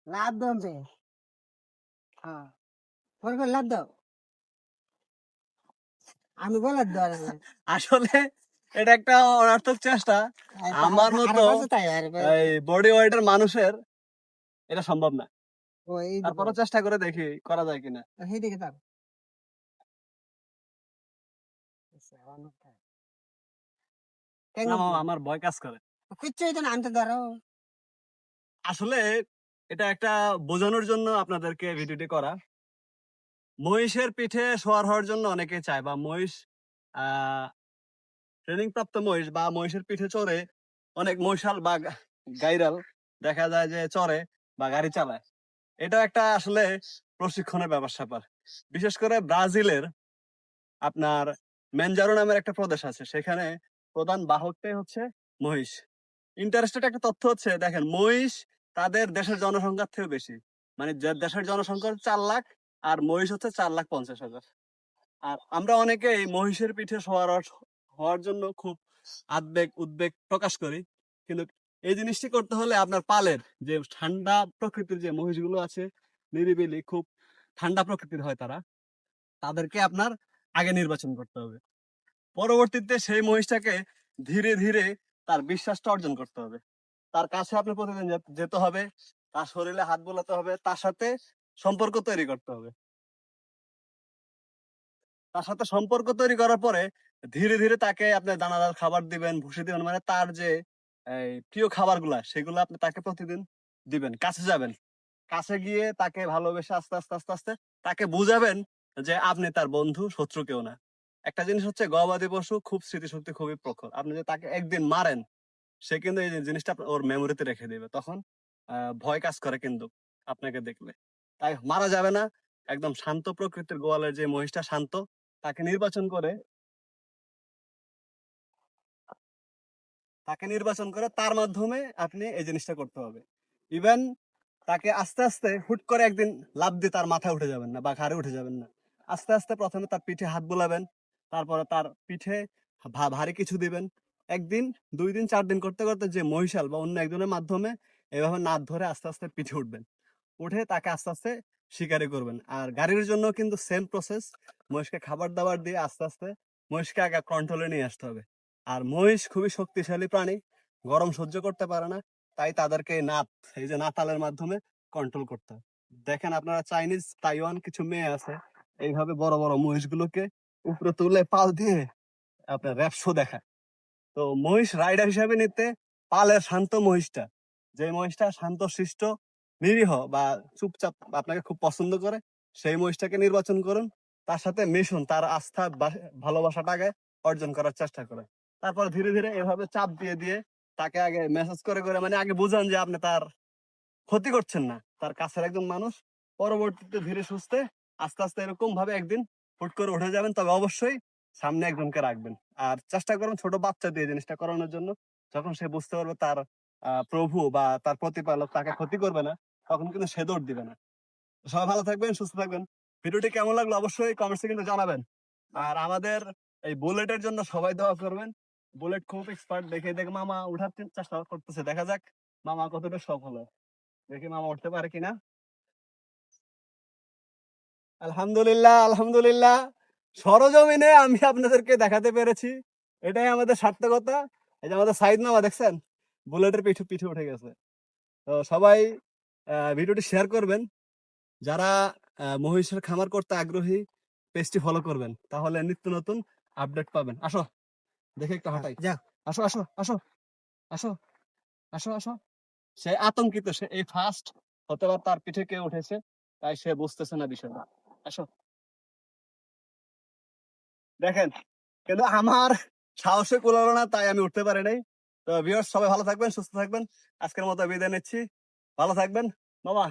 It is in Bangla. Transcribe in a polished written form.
লাভ দমছে হ্যাঁ পরে করে লাভ দাও আমি বলার দেওয়ার আসলে এটা একটা অনর্থক চেষ্টা। আমার মতো এই বডি ওয়েটের মানুষের এটা সম্ভব না। তারপরও চেষ্টা করে দেখি করা যায় কিনা। সেইদিকে যাও না মামা, আমার ভয় কাজ করে। কিচ্ছু হইতো না আনতে ধরো আসলে এটা একটা বোঝানোর জন্য আপনাদেরকে ভিডিওটি করা। মহিষের পিঠে সওয়ার হওয়ার জন্য অনেকে চায়, বা মহিষ ট্রেনিং প্রাপ্ত মহিষ বা মহিষের পিঠে চড়ে অনেক মহিষাল বা গাইরাল দেখা যায় যে চড়ে বা গাড়ি চালায়। এটা একটা আসলে প্রশিক্ষণের ব্যাপার স্যাপার। বিশেষ করে ব্রাজিলের আপনার মেনজারো নামের একটা প্রদেশ আছে, সেখানে প্রধান বাহকটাই হচ্ছে মহিষ। ইন্টারেস্টেড একটা তথ্য হচ্ছে, দেখেন মহিষ তাদের দেশের জনসংখ্যার থেকেও বেশি। মানে দেশের জনসংখ্যা 4 লাখ আর মহিষ হচ্ছে 4,50,000। আর আমরা অনেকে এই মহিষের পিঠে হওয়ার জন্য খুব উদ্বেগ প্রকাশ করি। কিন্তু এই জিনিসটি করতে হলে আপনার পালের যে ঠান্ডা প্রকৃতির যে মহিষগুলো আছে, নিরিবিলি খুব ঠান্ডা প্রকৃতির হয় তারা, তাদেরকে আপনার আগে নির্বাচন করতে হবে। পরবর্তীতে সেই মহিষটাকে ধীরে ধীরে তার বিশ্বাসটা অর্জন করতে হবে। তার কাছে আপনি প্রতিদিন যেতে হবে, তার শরীরে হাত বোলাতে হবে, তার সাথে সম্পর্ক তৈরি করতে হবে। তার সাথে সম্পর্ক তৈরি করার পরে ধীরে ধীরে তাকে আপনি দানাদার খাবার দিবেন, ভুসি দিবেন, মানে তার যে প্রিয় খাবারগুলা সেগুলো আপনি তাকে প্রতিদিন দিবেন। কাছে যাবেন, কাছে গিয়ে তাকে ভালোবেসে আস্তে আস্তে আস্তে আস্তে তাকে বুঝাবেন যে আপনি তার বন্ধু, শত্রু কেউ না। একটা জিনিস হচ্ছে, গবাদি পশু খুব স্মৃতিশক্তি খুবই প্রখর। আপনি যদি তাকে একদিন মারেন, সে কিন্তু এই জিনিসটা ওর মেমোরিতে রেখে দিবে। তখন ভয় কাজ করে কিন্তু আপনাকে দেখলে। তাই মারা যাবে না। একদম শান্ত প্রকৃতির গোয়ালের যে মহিষটা শান্ত, তাকে নির্বাচন করে তার মাধ্যমে আপনি এই জিনিসটা করতে হবে। ইভেন তাকে আস্তে আস্তে হুট করে একদিন লাফ দিয়ে তার মাথায় উঠে যাবেন না বা ঘাড়ে উঠে যাবেন না। আস্তে আস্তে প্রথমে তার পিঠে হাত বোলাবেন, তারপরে তার পিঠে ভারী কিছু দিবেন। একদিন, 2 দিন, 4 দিন করতে করতে যে মহিষাল বা অন্য একজনের মাধ্যমে এভাবে নাদ ধরে আস্তে আস্তে পিঠে উঠবেন। উঠে তাকে আস্তে আস্তে শিকারি করবেন। আর গাড়ির জন্য কিন্তু সেম প্রসেস। মহিষকে খাবার দাবার দিয়ে আস্তে আস্তে মহিষকে আগে কন্ট্রোলে নিয়ে আসতে হবে। আর মহিষ খুবই শক্তিশালী প্রাণী, গরম সহ্য করতে পারে না। তাই তাদেরকে এই যে নাতালের মাধ্যমে কন্ট্রোল করতে হয়। দেখেন আপনারা চাইনিজ, তাইওয়ান কিছু মেয়ে আছে, এইভাবে বড় বড় মহিষগুলোকে উপরে তুলে পাল দিয়ে আপনার র্যাপ শো দেখায়। তো মহিষ রাইডার হিসাবে নিতে পালের শান্ত মহিষটা, যে মহিষটা শান্ত শিষ্ট নিরীহ বা চুপচাপ আপনাকে খুব পছন্দ করে, সেই মহিষটাকে নির্বাচন করুন। তার সাথে মিশুন, তার আস্থা ভালোবাসাটাকে অর্জন করার চেষ্টা করেন। তারপর ধীরে ধীরে এভাবে চাপ দিয়ে দিয়ে তাকে আগে মেসেজ করে করে, মানে আগে বুঝান যে আপনি তার ক্ষতি করছেন না, তার কাছের একজন মানুষ। পরবর্তীতে ধীরে সুস্থে আস্তে আস্তে এরকম ভাবে একদিন হুট করে উঠে যাবেন। তবে অবশ্যই সামনে একজনকে রাখবেন। আর চেষ্টা করুন ছোট বাচ্চা দিয়ে জিনিসটা করানোর জন্য। যখন সে বুঝতে পারবে তার প্রভু বা তার প্রতিপালক তাকে ক্ষতি করবে না, তখন কিন্তু সে দৌড় দিবে না। সবাই ভালো থাকবেন, সুস্থ থাকবেন। ভিডিওটি কেমন লাগলো অবশ্যই কমেন্টসে কিন্তু জানাবেন। আর আমাদের এই বুলেটের জন্য সবাই দোয়া করবেন। বুলেট খুব এক্সপার্ট, দেখে দেখে মামা উঠার চেষ্টা করতেছে। দেখা যাক মামা কতটা সফল হয়। দেখি মামা উঠতে পারে কিনা। আলহামদুলিল্লাহ, আলহামদুলিল্লাহ, সরজমিনে আমি আপনাদেরকে দেখাতে পেরেছি, এটাই আমাদের সার্থকতা। এই যে আমাদের সাইদ মামা দেখছেন, বুলেটের পিঠে পিঠে উঠে গেছে। তো সবাই ভিডিওটি শেয়ার করবেন। যারা মহিষের খামার করতে আগ্রহী, পেজটি ফলো করবেন, তাহলে নিত্য নতুন আপডেট পাবেন। আসো দেখে একটু হাঁটাই। আসো আসো আসো আসো আসো আসো। সে আতঙ্কিত, সে এই ফার্স্ট, হতে পারে তার পিঠে কে উঠেছে, তাই সে বুঝতেছে না বিষয়টা। আসো দেখেন, কিন্তু আমার সাহসে কুলালো না, তাই আমি উঠতে পারি নাই। তো ভিউয়ার্স, সবাই ভালো থাকবেন, সুস্থ থাকবেন। আজকের মতো বিদায় নিচ্ছি। ভালো থাকবেন মামা।